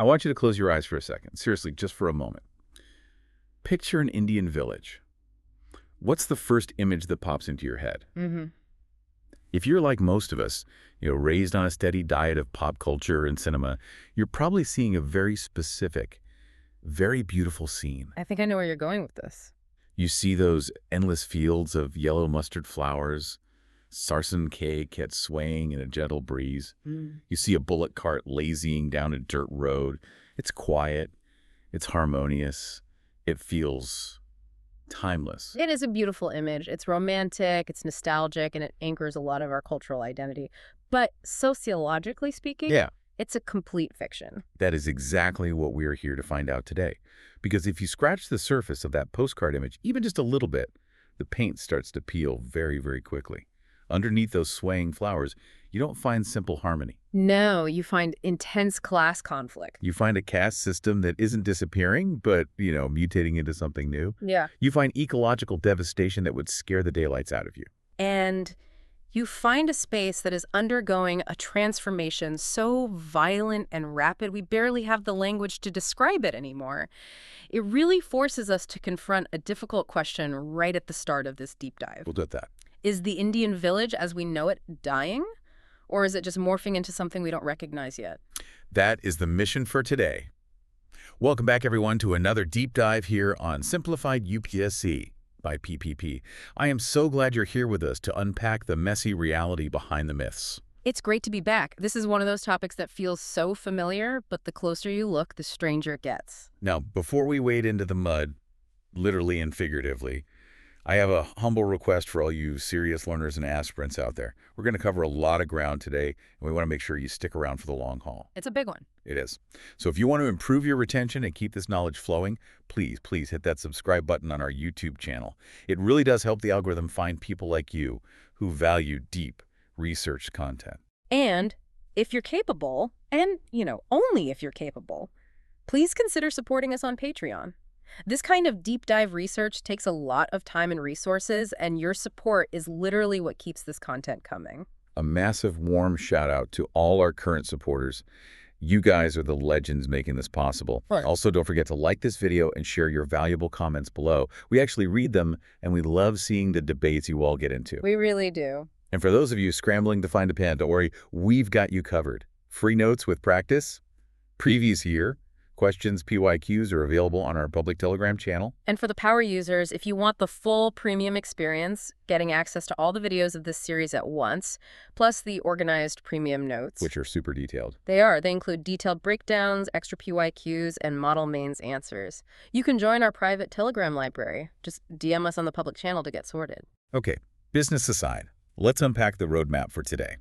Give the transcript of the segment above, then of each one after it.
I want you to close your eyes for a second. Seriously, just for a moment. Picture an Indian village. What's the first image that pops into your head? If you're like most of us, raised on a steady diet of pop culture and cinema, you're probably seeing a very specific, very beautiful scene. I think I know where you're going with this. You see those endless fields of yellow mustard flowers, sarsen cake swaying in a gentle breeze. You see a bullock cart lazying down a dirt road. It's quiet, it's harmonious, it feels timeless. It is a beautiful image. It's romantic, it's nostalgic, and it anchors a lot of our cultural identity. But sociologically speaking, it's a complete fiction. That is exactly what we're here to find out today. Because if you scratch the surface of that postcard image, even just a little bit, the paint starts to peel very, very quickly. Underneath those swaying flowers, you don't find simple harmony. No, you find intense class conflict. You find a caste system that isn't disappearing, but, mutating into something new. Yeah. You find ecological devastation that would scare the daylights out of you. And you find a space that is undergoing a transformation so violent and rapid, we barely have the language to describe it anymore. It really forces us to confront a difficult question right at the start of this deep dive. We'll do that. Is the Indian village as we know it dying? Or is it just morphing into something we don't recognize yet? That is the mission for today. Welcome back, everyone, to another deep dive here on Simplified UPSC by PPP. I am so glad you're here with us to unpack the messy reality behind the myths. It's great to be back. This is one of those topics that feels so familiar, but the closer you look, the stranger it gets. Now, before we wade into the mud, literally and figuratively, I have a humble request for all you serious learners and aspirants out there. We're going to cover a lot of ground today, and we want to make sure you stick around for the long haul. It's a big one. It is. So if you want to improve your retention and keep this knowledge flowing, please hit that subscribe button on our YouTube channel. It really does help the algorithm find people like you who value deep, researched content. And if you're capable, and, only if you're capable, please consider supporting us on Patreon. This kind of deep dive research takes a lot of time and resources, and your support is literally what keeps this content coming. A massive warm shout out to all our current supporters. You guys are the legends making this possible. Right. Also, don't forget to like this video and share your valuable comments below. We actually read them, and we love seeing the debates you all get into. We really do. And for those of you scrambling to find a pen, don't worry, we've got you covered. Free notes with practice, previews here, questions, PYQs are available on our public Telegram channel. And for the power users, if you want the full premium experience, getting access to all the videos of this series at once, plus the organized premium notes. Which are super detailed. They are. They include detailed breakdowns, extra PYQs, and model mains answers. You can join our private Telegram library. Just DM us on the public channel to get sorted. Okay, business aside, let's unpack the roadmap for today.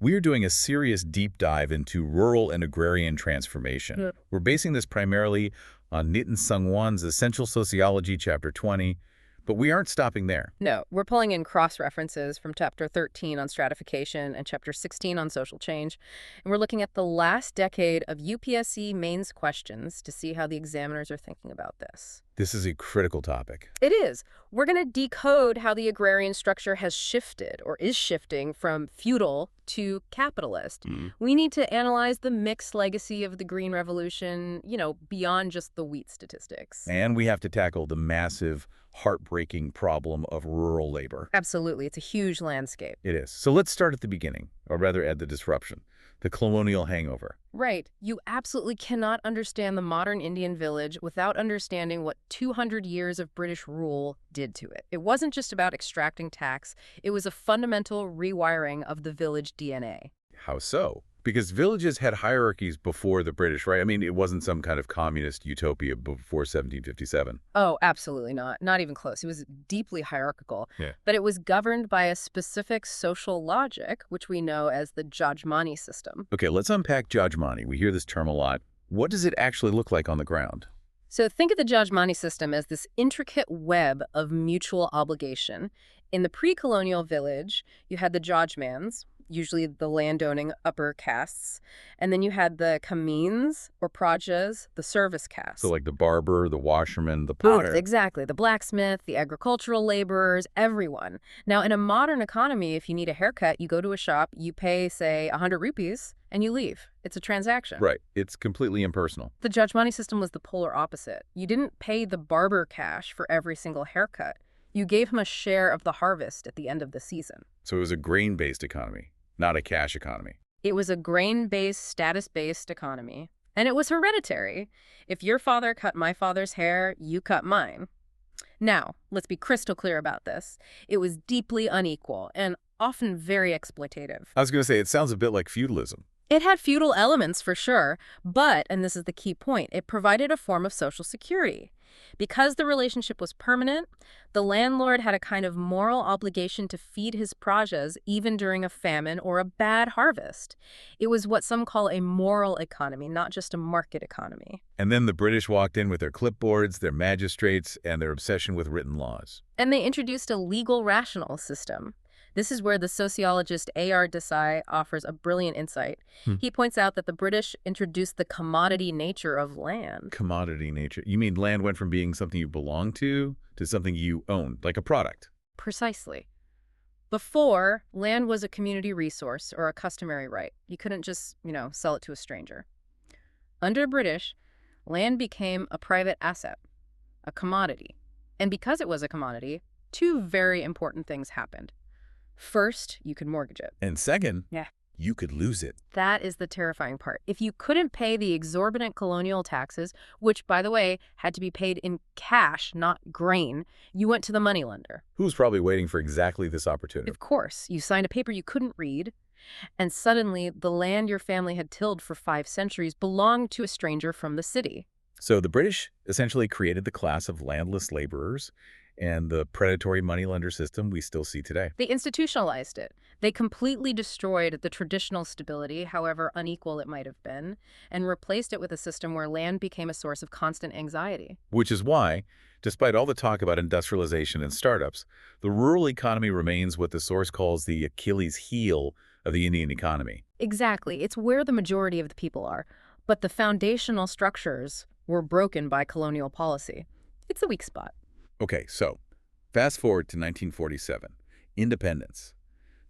We are doing a serious deep dive into rural and agrarian transformation. We're basing this primarily on Nitin Sangwan's Essential Sociology, Chapter 20, but we aren't stopping there. No, we're pulling in cross-references from Chapter 13 on stratification and Chapter 16 on social change, and we're looking at the last decade of UPSC mains questions to see how the examiners are thinking about this. This is a critical topic. It is. We're going to decode how the agrarian structure has shifted or is shifting from feudal to capitalist. We need to analyze the mixed legacy of the Green Revolution, beyond just the wheat statistics. And we have to tackle the massive, heartbreaking problem of rural labor. Absolutely. It's a huge landscape. It is. So let's start at the beginning, or rather at the disruption, the colonial hangover. Right. You absolutely cannot understand the modern Indian village without understanding what 200 years of British rule did to it. It wasn't just about extracting tax. It was a fundamental rewiring of the village DNA. How so? Because villages had hierarchies before the British, right? I mean, it wasn't some kind of communist utopia before 1757. Oh, absolutely not. Not even close. It was deeply hierarchical. Yeah. But it was governed by a specific social logic, which we know as the Jajmani system. Okay, let's unpack Jajmani. We hear this term a lot. What does it actually look like on the ground? So think of the Jajmani system as this intricate web of mutual obligation. In the pre-colonial village, you had the Jajmans, usually the landowning upper castes. And then you had the kamins, or prajas, the service castes. So like the barber, the washerman, the Both, potter. exactly. The blacksmith, the agricultural laborers, everyone. Now, in a modern economy, if you need a haircut, you go to a shop, you pay, say, 100 rupees, and you leave. It's a transaction. Right. It's completely impersonal. The Jajmani system was the polar opposite. You didn't pay the barber cash for every single haircut. You gave him a share of the harvest at the end of the season. So it was a grain-based economy, not a cash economy. It was a grain-based, status-based economy. And it was hereditary. If your father cut my father's hair, you cut mine. Now, let's be crystal clear about this. It was deeply unequal and often very exploitative. I was going to say, it sounds a bit like feudalism. It had feudal elements for sure, but, and this is the key point, it provided a form of social security. Because the relationship was permanent, the landlord had a kind of moral obligation to feed his prajas even during a famine or a bad harvest. It was what some call a moral economy, not just a market economy. And then the British walked in with their clipboards, their magistrates, and their obsession with written laws. And they introduced a legal rational system. This is where the sociologist A.R. Desai offers a brilliant insight. He points out that the British introduced the commodity nature of land. Commodity nature. You mean land went from being something you belonged to something you owned, like a product? Precisely. Before, land was a community resource or a customary right. You couldn't just, sell it to a stranger. Under British, land became a private asset, a commodity. And because it was a commodity, two very important things happened. First, you could mortgage it. And second, Yeah. you could lose it. That is the terrifying part. If you couldn't pay the exorbitant colonial taxes, which, by the way, had to be paid in cash, not grain, you went to the moneylender. Who's probably waiting for exactly this opportunity? Of course, you signed a paper you couldn't read, and suddenly the land your family had tilled for 5 centuries belonged to a stranger from the city. So the British essentially created the class of landless laborers and the predatory moneylender system we still see today. They institutionalized it. They completely destroyed the traditional stability, however unequal it might have been, and replaced it with a system where land became a source of constant anxiety. Which is why, despite all the talk about industrialization and startups, the rural economy remains what the source calls the Achilles heel of the Indian economy. Exactly. It's where the majority of the people are. But the foundational structures were broken by colonial policy. It's a weak spot. Okay, so fast forward to 1947, independence.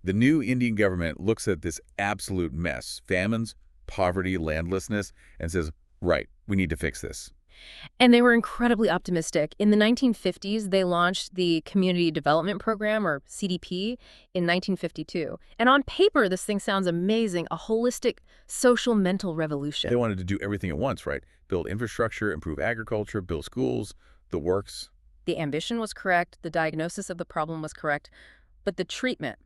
The new Indian government looks at this absolute mess, famines, poverty, landlessness, and says, right, we need to fix this. And they were incredibly optimistic. In the 1950s, they launched the Community Development Program, or CDP, in 1952. And on paper, this thing sounds amazing, a holistic social mental revolution. They wanted to do everything at once, right? Build infrastructure, improve agriculture, build schools, the works. The ambition was correct, the diagnosis of the problem was correct, but the treatment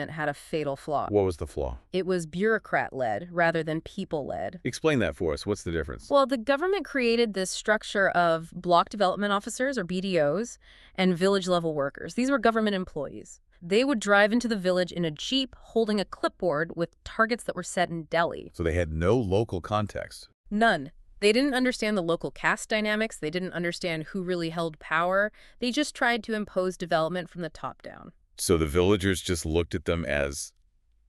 had a fatal flaw. What was the flaw? It was bureaucrat-led rather than people-led. Explain that for us. What's the difference? Well, the government created this structure of block development officers, or BDOs, and village-level workers. These were government employees. They would drive into the village in a jeep holding a clipboard with targets that were set in Delhi. So they had no local context. None. They didn't understand the local caste dynamics. They didn't understand who really held power. They just tried to impose development from the top down. So the villagers just looked at them as,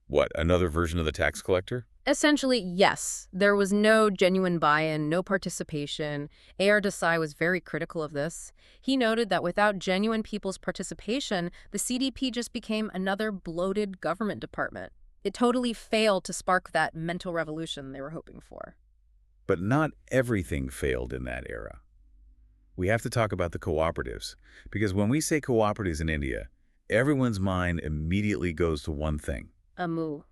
what, another version of the tax collector? Essentially, yes. There was no genuine buy-in, no participation. A.R. Desai was very critical of this. He noted that without genuine people's participation, the CDP just became another bloated government department. It totally failed to spark that mental revolution they were hoping for. But not everything failed in that era. We have to talk about the cooperatives, because when we say cooperatives in India, everyone's mind immediately goes to one thing. Amul,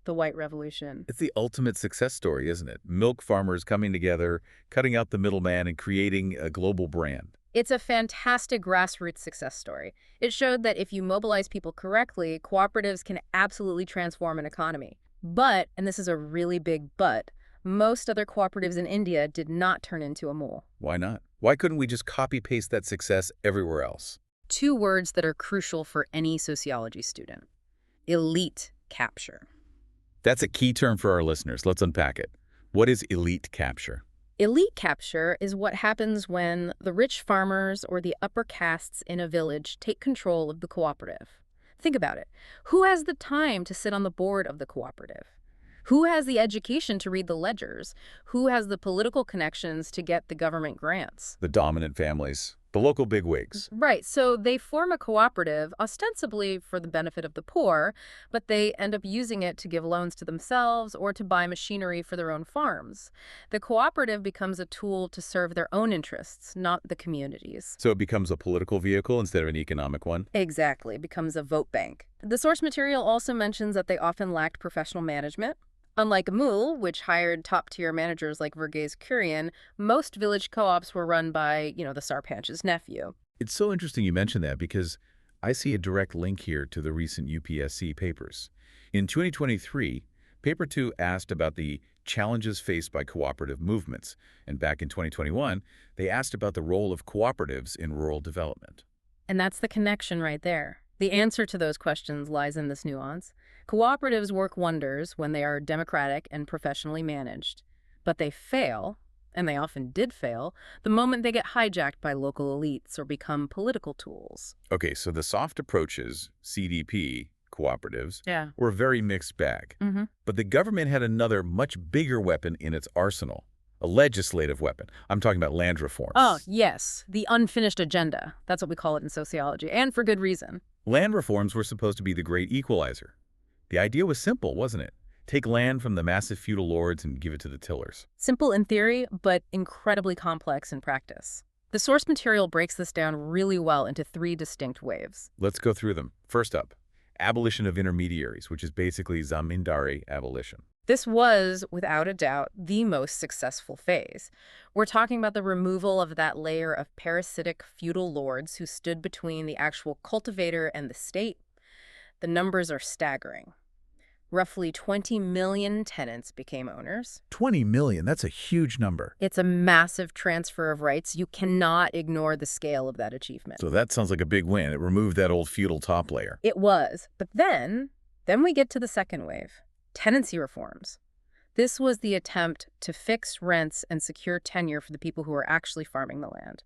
the White Revolution. It's the ultimate success story, isn't it? Milk farmers coming together, cutting out the middleman, and creating a global brand. It's a fantastic grassroots success story. It showed that if you mobilize people correctly, cooperatives can absolutely transform an economy. But, and this is a really big but, most other cooperatives in India did not turn into Amul. Why not? Why couldn't we just copy-paste that success everywhere else? 2 words that are crucial for any sociology student. Elite capture. That's a key term for our listeners. Let's unpack it. What is elite capture? Elite capture is what happens when the rich farmers or the upper castes in a village take control of the cooperative. Think about it. Who has the time to sit on the board of the cooperative? Who has the education to read the ledgers? Who has the political connections to get the government grants? The dominant families, the local bigwigs. Right, so they form a cooperative ostensibly for the benefit of the poor, but they end up using it to give loans to themselves or to buy machinery for their own farms. The cooperative becomes a tool to serve their own interests, not the community's. So it becomes a political vehicle instead of an economic one? Exactly, it becomes a vote bank. The source material also mentions that they often lacked professional management. Unlike Mool, which hired top-tier managers like Verghese Kurian, most village co-ops were run by, the Sarpanch's nephew. It's so interesting you mentioned that because I see a direct link here to the recent UPSC papers. In 2023, Paper 2 asked about the challenges faced by cooperative movements, and back in 2021, they asked about the role of cooperatives in rural development. And that's the connection right there. The answer to those questions lies in this nuance. Cooperatives work wonders when they are democratic and professionally managed. But they fail, and they often did fail, the moment they get hijacked by local elites or become political tools. Okay, so the soft approaches, CDP, cooperatives, Yeah. were a very mixed bag. But the government had another much bigger weapon in its arsenal, a legislative weapon. I'm talking about land reforms. Oh, yes, the unfinished agenda. That's what we call it in sociology, and for good reason. Land reforms were supposed to be the great equalizer. The idea was simple, wasn't it? Take land from the massive feudal lords and give it to the tillers. Simple in theory, but incredibly complex in practice. The source material breaks this down really well into 3 distinct waves. Let's go through them. First up, abolition of intermediaries, which is basically Zamindari abolition. This was, without a doubt, the most successful phase. We're talking about the removal of that layer of parasitic feudal lords who stood between the actual cultivator and the state. The numbers are staggering. Roughly 20 million tenants became owners. 20 million, that's a huge number. It's a massive transfer of rights. You cannot ignore the scale of that achievement. So that sounds like a big win. It removed that old feudal top layer. It was. But then we get to the second wave. Tenancy reforms. This was the attempt to fix rents and secure tenure for the people who were actually farming the land.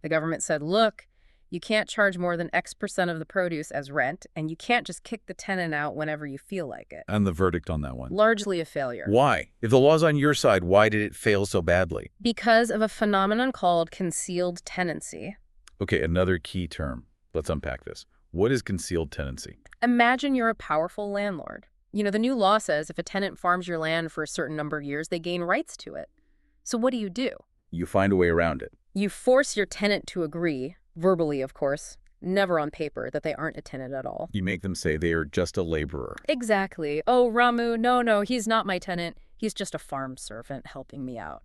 The government said, look, you can't charge more than X% of the produce as rent, and you can't just kick the tenant out whenever you feel like it. And the verdict on that one? Largely a failure. Why? If the law's on your side, why did it fail so badly? Because of a phenomenon called concealed tenancy. Okay, another key term. Let's unpack this. What is concealed tenancy? Imagine you're a powerful landlord. The new law says if a tenant farms your land for a certain number of years, they gain rights to it. So what do? You find a way around it. You force your tenant to agree, verbally, of course, never on paper, that they aren't a tenant at all. You make them say they are just a laborer. Exactly. Oh, Ramu, no, he's not my tenant. He's just a farm servant helping me out.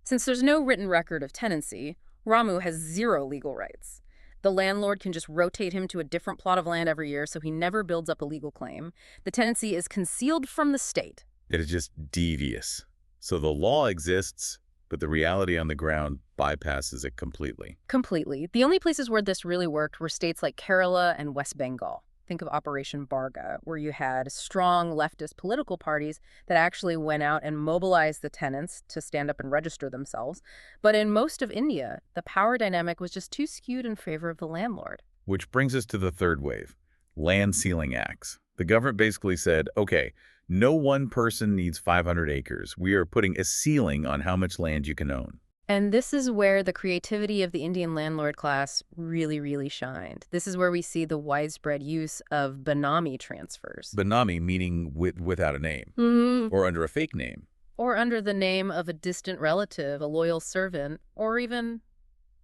Since there's no written record of tenancy, Ramu has 0 legal rights. The landlord can just rotate him to a different plot of land every year so he never builds up a legal claim. The tenancy is concealed from the state. It is just devious. So the law exists, but the reality on the ground bypasses it completely. Completely. The only places where this really worked were states like Kerala and West Bengal. Think of Operation Barga, where you had strong leftist political parties that actually went out and mobilized the tenants to stand up and register themselves. But in most of India, the power dynamic was just too skewed in favor of the landlord. Which brings us to the third wave, land ceiling acts. The government basically said, okay, no one person needs 500 acres. We are putting a ceiling on how much land you can own. And this is where the creativity of the Indian landlord class really, really shined. This is where we see the widespread use of Benami transfers. Benami meaning without a name, or under a fake name. Or under the name of a distant relative, a loyal servant, or even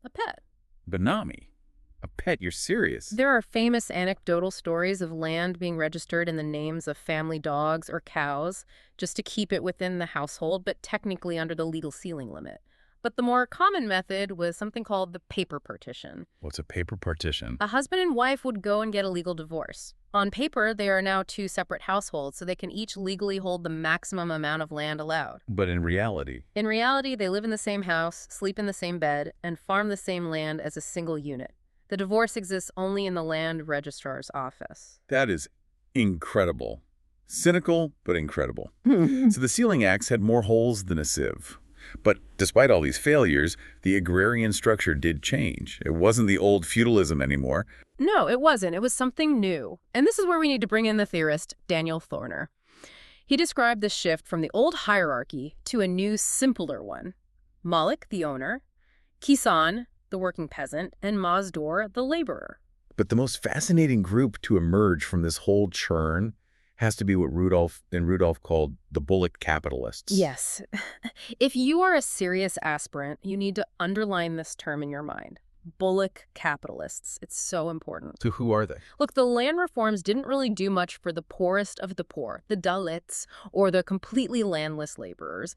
a pet. Benami? A pet? You're serious? There are famous anecdotal stories of land being registered in the names of family dogs or cows just to keep it within the household, but technically under the legal ceiling limit. But the more common method was something called the paper partition. What's a paper partition? A husband and wife would go and get a legal divorce. On paper, they are now 2 separate households, so they can each legally hold the maximum amount of land allowed. But in reality? In reality, they live in the same house, sleep in the same bed, and farm the same land as a single unit. The divorce exists only in the land registrar's office. That is incredible. Cynical, but incredible. So the Ceiling Acts had more holes than a sieve. But despite all these failures, the agrarian structure did change. It wasn't the old feudalism anymore. No, it wasn't. It was something new. And this is where we need to bring in the theorist Daniel Thorner. He described this shift from the old hierarchy to a new, simpler one. Malik, the owner, Kisan, the working peasant, and Mazdur, the laborer. But the most fascinating group to emerge from this whole churn has to be what Rudolph called the Bullock capitalists. Yes. If you are a serious aspirant, you need to underline this term in your mind. Bullock capitalists. It's so important. So who are they? Look, the land reforms didn't really do much for the poorest of the poor, the Dalits, or the completely landless laborers.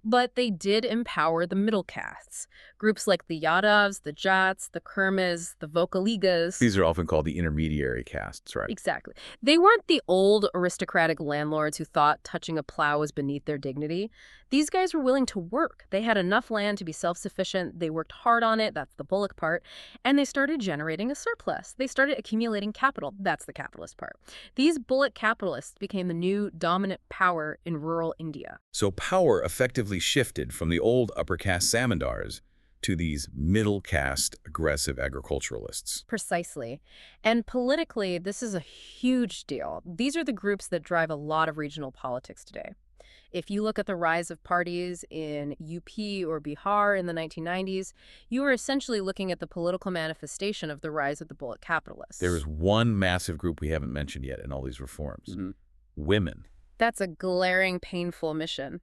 But they did empower the middle castes. Groups like the Yadavs, the Jats, the Kurmas, the Vocaligas. These are often called the intermediary castes, right? Exactly. They weren't the old aristocratic landlords who thought touching a plow was beneath their dignity. These guys were willing to work. They had enough land to be self-sufficient. They worked hard on it. That's the Bullock part. And they started generating a surplus. They started accumulating capital. That's the capitalist part. These Bullock capitalists became the new dominant power in rural India. So power effectively shifted from the old upper caste zamindars to these middle caste aggressive agriculturalists. Precisely. And politically, this is a huge deal. These are the groups that drive a lot of regional politics today. If you look at the rise of parties in UP or Bihar in the 1990s, you are essentially looking at the political manifestation of the rise of the Bullock capitalists. There is one massive group we haven't mentioned yet in all these reforms. Women. That's a glaring, painful omission.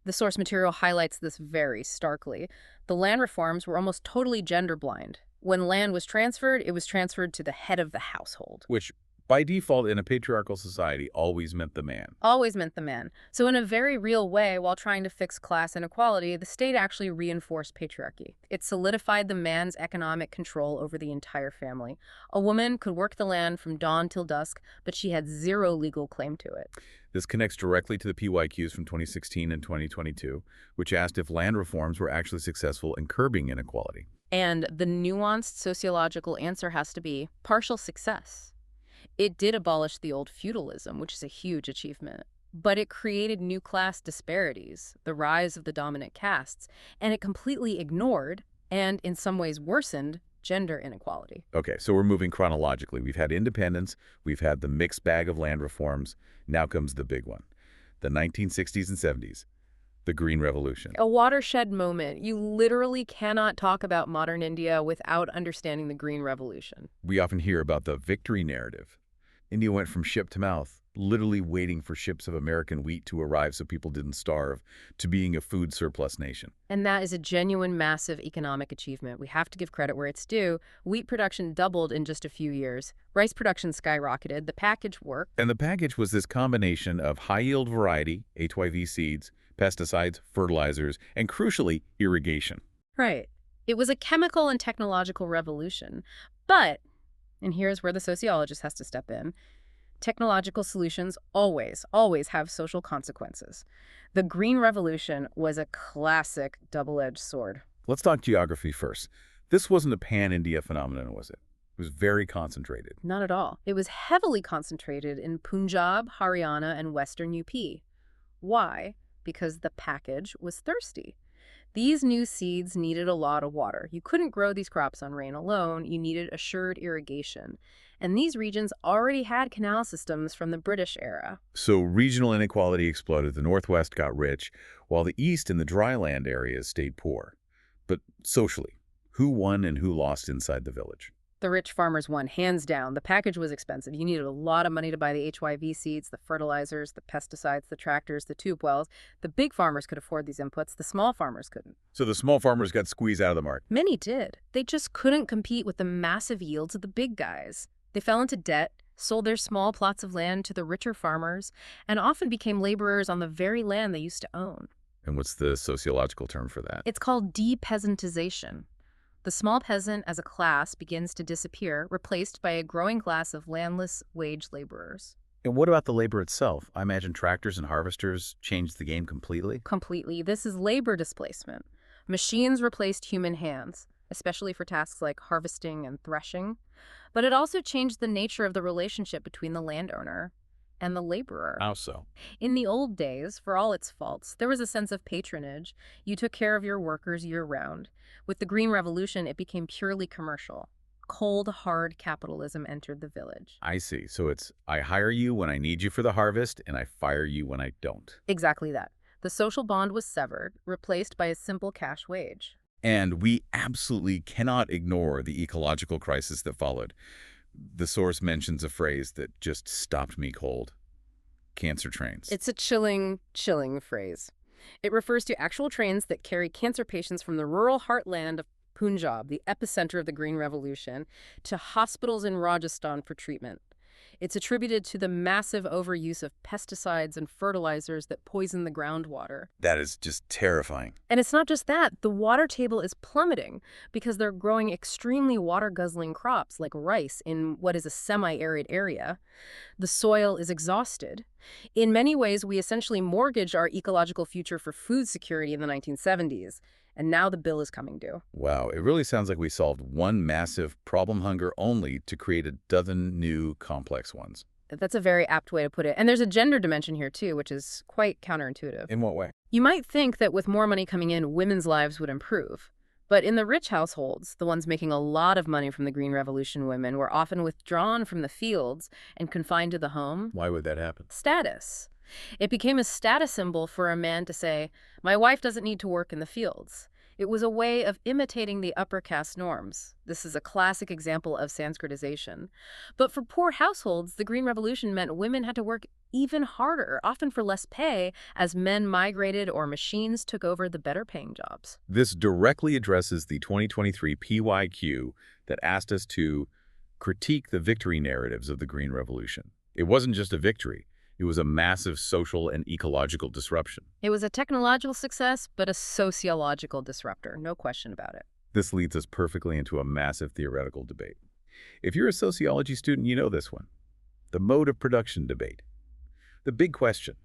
The source material highlights this very starkly. The land reforms were almost totally gender blind. When land was transferred, it was transferred to the head of the household. Which, by default, in a patriarchal society, always meant the man. Always meant the man. So in a very real way, while trying to fix class inequality, the state actually reinforced patriarchy. It solidified the man's economic control over the entire family. A woman could work the land from dawn till dusk, but she had zero legal claim to it. This connects directly to the PYQs from 2016 and 2022, which asked if land reforms were actually successful in curbing inequality. And the nuanced sociological answer has to be partial success. It did abolish the old feudalism, which is a huge achievement. But it created new class disparities, the rise of the dominant castes, and it completely ignored, and in some ways worsened, gender inequality. Okay, so we're moving chronologically. We've had independence, we've had the mixed bag of land reforms. Now comes the big one, the 1960s and 70s, the Green Revolution. A watershed moment. You literally cannot talk about modern India without understanding the Green Revolution. We often hear about the victory narrative. India went from ship to mouth, literally waiting for ships of American wheat to arrive so people didn't starve, to being a food surplus nation. And that is a genuine massive economic achievement. We have to give credit where it's due. Wheat production doubled in just a few years. Rice production skyrocketed. The package worked. And the package was this combination of high-yield variety, HYV seeds, pesticides, fertilizers, and crucially, irrigation. Right. It was a chemical and technological revolution. But, and here's where the sociologist has to step in, technological solutions always have social consequences. The Green Revolution was a classic double-edged sword. Let's talk geography first. This wasn't a pan-India phenomenon, was it? It was very concentrated. Not at all. It was heavily concentrated in Punjab, Haryana, and western UP. Why? Because the package was thirsty. These new seeds needed a lot of water. You couldn't grow these crops on rain alone. You needed assured irrigation. And these regions already had canal systems from the British era. So regional inequality exploded. The Northwest got rich, while the East and the dryland areas stayed poor. But socially, who won and who lost inside the village? The rich farmers won, hands down. The package was expensive. You needed a lot of money to buy the HYV seeds, the fertilizers, the pesticides, the tractors, the tube wells. The big farmers could afford these inputs. The small farmers couldn't. So the small farmers got squeezed out of the market. Many did. They just couldn't compete with the massive yields of the big guys. They fell into debt, sold their small plots of land to the richer farmers, and often became laborers on the very land they used to own. And what's the sociological term for that? It's called de-peasantization. The small peasant as a class begins to disappear, replaced by a growing class of landless wage laborers. And what about the labor itself? I imagine tractors and harvesters changed the game completely. Completely. This is labor displacement. Machines replaced human hands, especially for tasks like harvesting and threshing. But it also changed the nature of the relationship between the landowner and the laborer. How so? In the old days, for all its faults, there was a sense of patronage. You took care of your workers year-round. With the Green Revolution, it became purely commercial. Cold, hard capitalism entered the village. I see. So it's, I hire you when I need you for the harvest, and I fire you when I don't. Exactly that. The social bond was severed, replaced by a simple cash wage. And we absolutely cannot ignore the ecological crisis that followed. The source mentions a phrase that just stopped me cold. Cancer trains. It's a chilling, chilling phrase. It refers to actual trains that carry cancer patients from the rural heartland of Punjab, the epicenter of the Green Revolution, to hospitals in Rajasthan for treatment. It's attributed to the massive overuse of pesticides and fertilizers that poison the groundwater. That is just terrifying. And it's not just that. The water table is plummeting because they're growing extremely water-guzzling crops like rice in what is a semi-arid area. The soil is exhausted. In many ways, we essentially mortgaged our ecological future for food security in the 1970s. And now the bill is coming due. Wow, it really sounds like we solved one massive problem hunger only to create a dozen new complex ones. That's a very apt way to put it. And there's a gender dimension here, too, which is quite counterintuitive. In what way? You might think that with more money coming in, women's lives would improve. But in the rich households, the ones making a lot of money from the Green Revolution women were often withdrawn from the fields and confined to the home. Why would that happen? Status. It became a status symbol for a man to say, my wife doesn't need to work in the fields. It was a way of imitating the upper caste norms. This is a classic example of Sanskritization. But for poor households, the Green Revolution meant women had to work even harder, often for less pay, as men migrated or machines took over the better-paying jobs. This directly addresses the 2023 PYQ that asked us to critique the victory narratives of the Green Revolution. It wasn't just a victory. It was a massive social and ecological disruption. It was a technological success, but a sociological disruptor, no question about it. This leads us perfectly into a massive theoretical debate. If you're a sociology student, you know this one. The mode of production debate. The big question,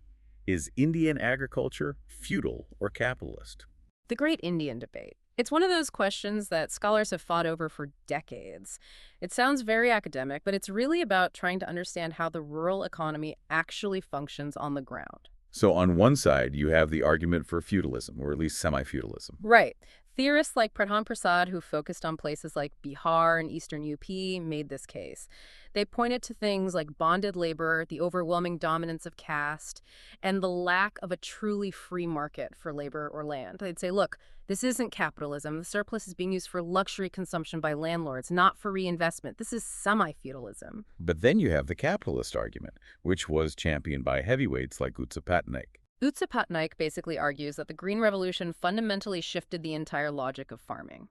is Indian agriculture feudal or capitalist? The great Indian debate. It's one of those questions that scholars have fought over for decades. It sounds very academic, but it's really about trying to understand how the rural economy actually functions on the ground. So on one side, you have the argument for feudalism, or at least semi-feudalism. Right. Theorists like Pradhan Prasad, who focused on places like Bihar and eastern UP, made this case. They pointed to things like bonded labor, the overwhelming dominance of caste, and the lack of a truly free market for labor or land. They'd say, look, this isn't capitalism. The surplus is being used for luxury consumption by landlords, not for reinvestment. This is semi-feudalism. But then you have the capitalist argument, which was championed by heavyweights like Utsa Patnaik. Utsa Patnaik basically argues that the Green Revolution fundamentally shifted the entire logic of farming.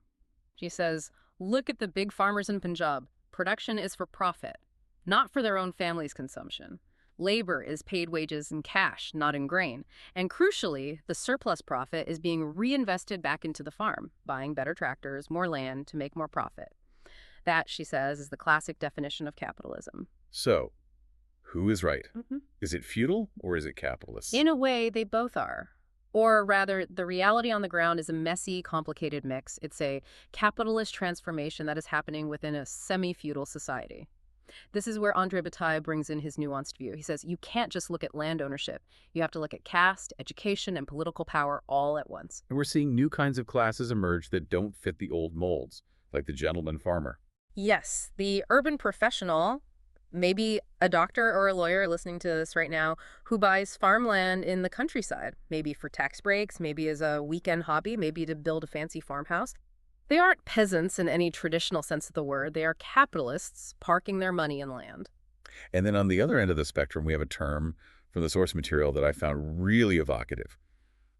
She says, look at the big farmers in Punjab. Production is for profit, not for their own family's consumption. Labor is paid wages in cash, not in grain. And crucially, the surplus profit is being reinvested back into the farm, buying better tractors, more land to make more profit. That, she says, is the classic definition of capitalism. So, who is right? Is it feudal or is it capitalist? In a way, they both are. Or rather, the reality on the ground is a messy, complicated mix. It's a capitalist transformation that is happening within a semi-feudal society. This is where André Bataille brings in his nuanced view. He says, you can't just look at land ownership. You have to look at caste, education, and political power all at once. And we're seeing new kinds of classes emerge that don't fit the old molds, like the gentleman farmer. Yes, the urban professional, maybe a doctor or a lawyer listening to this right now, who buys farmland in the countryside, maybe for tax breaks, maybe as a weekend hobby, maybe to build a fancy farmhouse. They aren't peasants in any traditional sense of the word. They are capitalists parking their money in land. And then on the other end of the spectrum, we have a term from the source material that I found really evocative.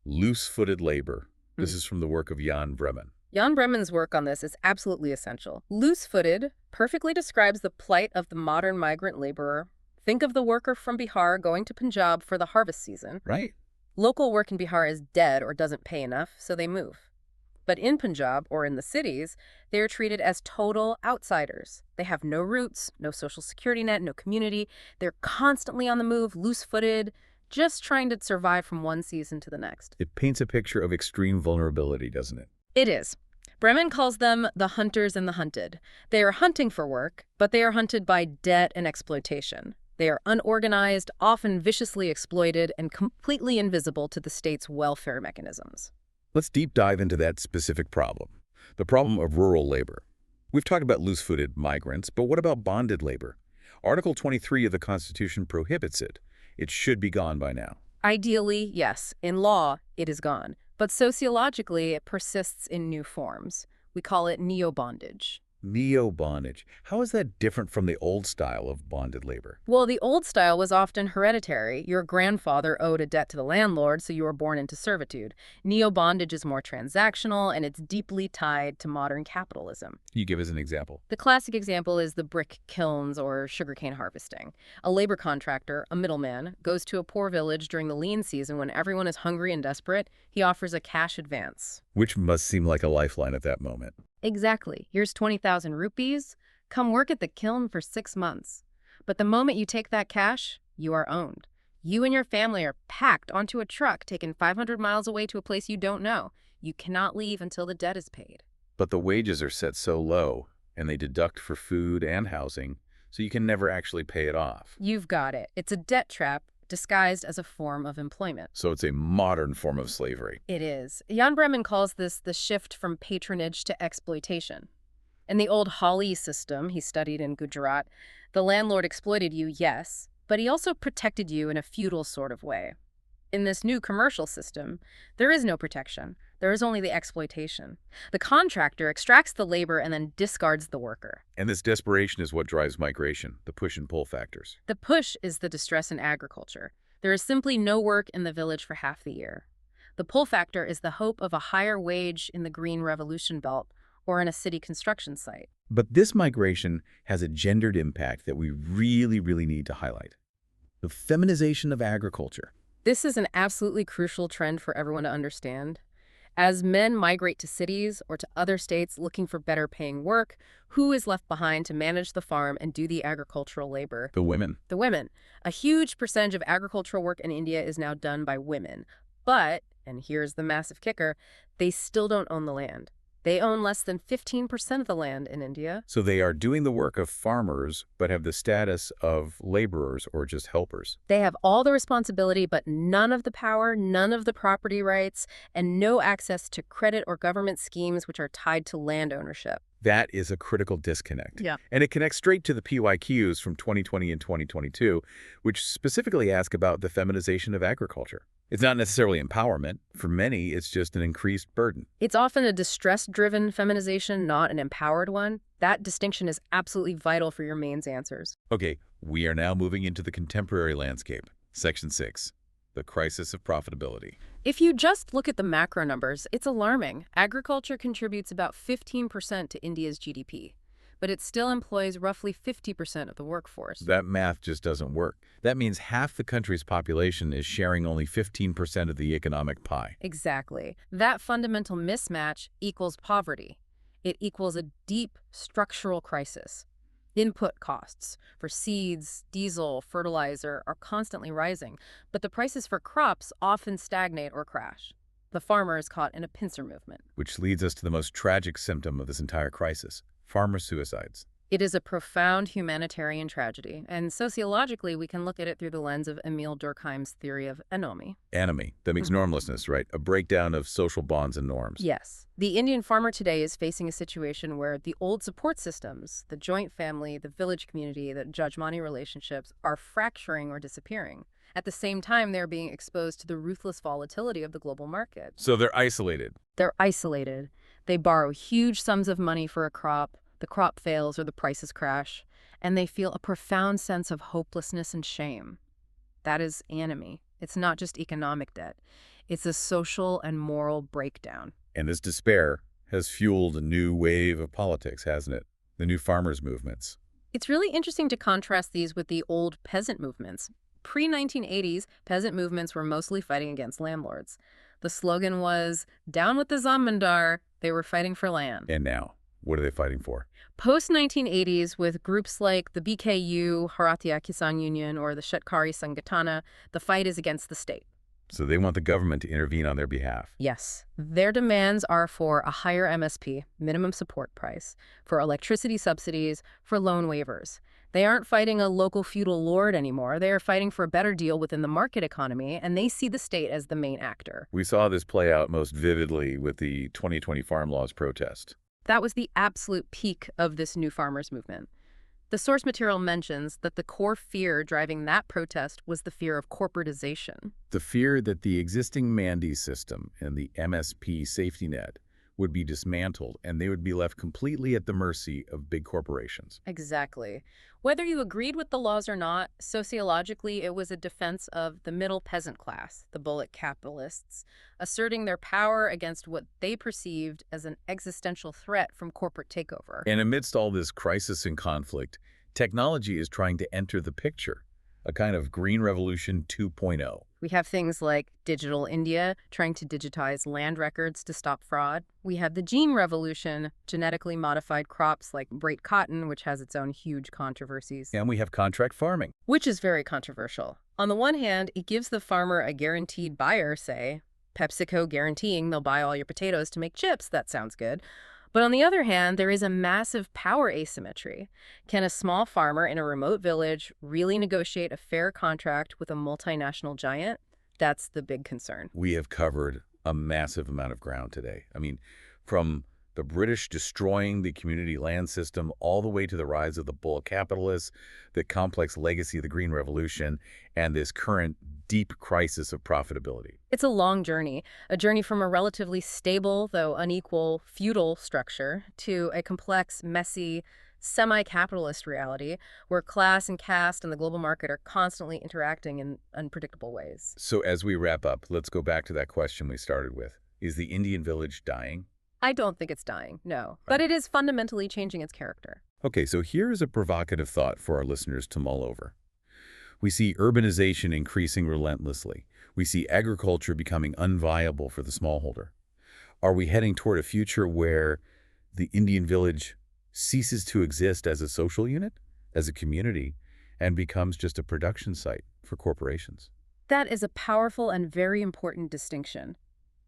Loose-footed labor. This is from the work of Jan Bremen. Jan Bremen's work on this is absolutely essential. Loose-footed perfectly describes the plight of the modern migrant laborer. Think of the worker from Bihar going to Punjab for the harvest season. Right. Local work in Bihar is dead or doesn't pay enough, so they move. But in Punjab, or in the cities, they are treated as total outsiders. They have no roots, no social security net, no community. They're constantly on the move, loose-footed, just trying to survive from one season to the next. It paints a picture of extreme vulnerability, doesn't it? It is. Bremen calls them the hunters and the hunted. They are hunting for work, but they are hunted by debt and exploitation. They are unorganized, often viciously exploited, and completely invisible to the state's welfare mechanisms. Let's deep dive into that specific problem, the problem of rural labor. We've talked about loose-footed migrants, but what about bonded labor? Article 23 of the Constitution prohibits it. It should be gone by now. Ideally, yes. In law, it is gone. But sociologically, it persists in new forms. We call it neo-bondage. Neo-bondage. How is that different from the old style of bonded labor? Well, the old style was often hereditary. Your grandfather owed a debt to the landlord, so you were born into servitude. Neo-bondage is more transactional, and it's deeply tied to modern capitalism. Can you give us an example? The classic example is the brick kilns or sugarcane harvesting. A labor contractor, a middleman, goes to a poor village during the lean season when everyone is hungry and desperate. He offers a cash advance. Which must seem like a lifeline at that moment. Exactly. Here's 20,000 rupees. Come work at the kiln for 6 months. But the moment you take that cash, you are owned. You and your family are packed onto a truck taken 500 miles away to a place you don't know. You cannot leave until the debt is paid. But the wages are set so low, and they deduct for food and housing, so you can never actually pay it off. You've got it. It's a debt trap disguised as a form of employment. So it's a modern form of slavery. It is. Jan Bremen calls this the shift from patronage to exploitation. In the old Hali system he studied in Gujarat, the landlord exploited you, yes, but he also protected you in a feudal sort of way. In this new commercial system, there is no protection. There is only the exploitation. The contractor extracts the labor and then discards the worker. And this desperation is what drives migration, the push and pull factors. The push is the distress in agriculture. There is simply no work in the village for half the year. The pull factor is the hope of a higher wage in the Green Revolution belt or in a city construction site. But this migration has a gendered impact that we really need to highlight. The feminization of agriculture. This is an absolutely crucial trend for everyone to understand. As men migrate to cities or to other states looking for better paying work, who is left behind to manage the farm and do the agricultural labor? The women. The women. A huge percentage of agricultural work in India is now done by women. But, and here's the massive kicker, they still don't own the land. They own less than 15% of the land in India. So they are doing the work of farmers, but have the status of laborers or just helpers. They have all the responsibility, but none of the power, none of the property rights, and no access to credit or government schemes which are tied to land ownership. That is a critical disconnect. Yeah. And it connects straight to the PYQs from 2020 and 2022, which specifically ask about the feminization of agriculture. It's not necessarily empowerment. For many, it's just an increased burden. It's often a distress-driven feminization, not an empowered one. That distinction is absolutely vital for your mains answers. Okay, we are now moving into the contemporary landscape. Section 6, the crisis of profitability. If you just look at the macro numbers, it's alarming. Agriculture contributes about 15% to India's GDP, but it still employs roughly 50% of the workforce. That math just doesn't work. That means half the country's population is sharing only 15% of the economic pie. Exactly. That fundamental mismatch equals poverty. It equals a deep structural crisis. Input costs for seeds, diesel, fertilizer are constantly rising, but the prices for crops often stagnate or crash. The farmer is caught in a pincer movement. Which leads us to the most tragic symptom of this entire crisis, farmer suicides. It is a profound humanitarian tragedy, and sociologically we can look at it through the lens of Emile Durkheim's theory of anomie. Anomie. That means normlessness, right? A breakdown of social bonds and norms. Yes. The Indian farmer today is facing a situation where the old support systems, the joint family, the village community, the Jajmani relationships, are fracturing or disappearing. At the same time, they're being exposed to the ruthless volatility of the global market. So they're isolated. They're isolated. They borrow huge sums of money for a crop. The crop fails or the prices crash, and they feel a profound sense of hopelessness and shame. That is anomie. It's not just economic debt. It's a social and moral breakdown. And this despair has fueled a new wave of politics, hasn't it? The new farmers' movements. It's really interesting to contrast these with the old peasant movements. Pre-1980s, peasant movements were mostly fighting against landlords. The slogan was, "Down with the Zamindari." They were fighting for land. And now, what are they fighting for? Post-1980s, with groups like the BKU, Bharatiya Kisan Union, or the Shetkari Sangatana, the fight is against the state. So they want the government to intervene on their behalf. Yes. Their demands are for a higher MSP, minimum support price, for electricity subsidies, for loan waivers. They aren't fighting a local feudal lord anymore. They are fighting for a better deal within the market economy, and they see the state as the main actor. We saw this play out most vividly with the 2020 farm laws protest. That was the absolute peak of this new farmers movement. The source material mentions that the core fear driving that protest was the fear of corporatization. The fear that the existing Mandy system and the MSP safety net would be dismantled and they would be left completely at the mercy of big corporations. Exactly. Whether you agreed with the laws or not, sociologically it was a defense of the middle peasant class, the Bullock capitalists, asserting their power against what they perceived as an existential threat from corporate takeover. And amidst all this crisis and conflict, technology is trying to enter the picture, a kind of green revolution 2.0. We have things like Digital India, trying to digitize land records to stop fraud. We have the gene revolution, genetically modified crops like bright cotton, which has its own huge controversies. And we have contract farming. Which is very controversial. On the one hand, it gives the farmer a guaranteed buyer, say, PepsiCo guaranteeing they'll buy all your potatoes to make chips. That sounds good. But on the other hand, there is a massive power asymmetry. Can a small farmer in a remote village really negotiate a fair contract with a multinational giant? That's the big concern. We have covered a massive amount of ground today. I mean, from the British destroying the community land system all the way to the rise of the bull capitalists, the complex legacy of the Green Revolution, and this current deep crisis of profitability. It's a long journey, a journey from a relatively stable, though unequal, feudal structure to a complex, messy, semi-capitalist reality where class and caste and the global market are constantly interacting in unpredictable ways. So as we wrap up, let's go back to that question we started with. Is the Indian village dying? I don't think it's dying, no. But it is fundamentally changing its character. Okay, so here is a provocative thought for our listeners to mull over. We see urbanization increasing relentlessly. We see agriculture becoming unviable for the smallholder. Are we heading toward a future where the Indian village ceases to exist as a social unit, as a community, and becomes just a production site for corporations? That is a powerful and very important distinction.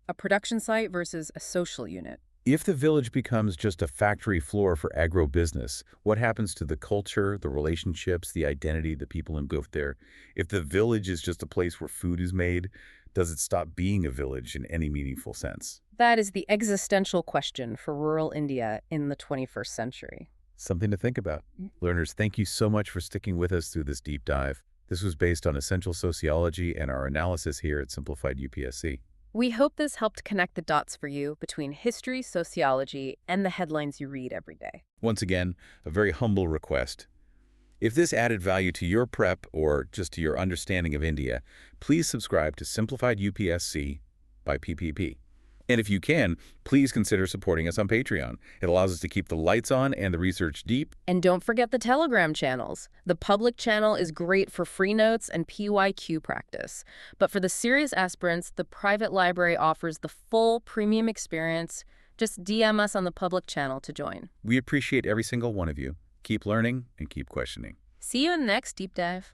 A production site versus a social unit. If the village becomes just a factory floor for agro-business, what happens to the culture, the relationships, the identity that people engulfed there? If the village is just a place where food is made, does it stop being a village in any meaningful sense? That is the existential question for rural India in the 21st century. Something to think about. Learners, thank you so much for sticking with us through this deep dive. This was based on essential sociology and our analysis here at Simplified UPSC. We hope this helped connect the dots for you between history, sociology, and the headlines you read every day. Once again, a very humble request. If this added value to your prep or just to your understanding of India, please subscribe to Simplified UPSC by PPP. And if you can, please consider supporting us on Patreon. It allows us to keep the lights on and the research deep. And don't forget the Telegram channels. The public channel is great for free notes and PYQ practice. But for the serious aspirants, the private library offers the full premium experience. Just DM us on the public channel to join. We appreciate every single one of you. Keep learning and keep questioning. See you in the next deep dive.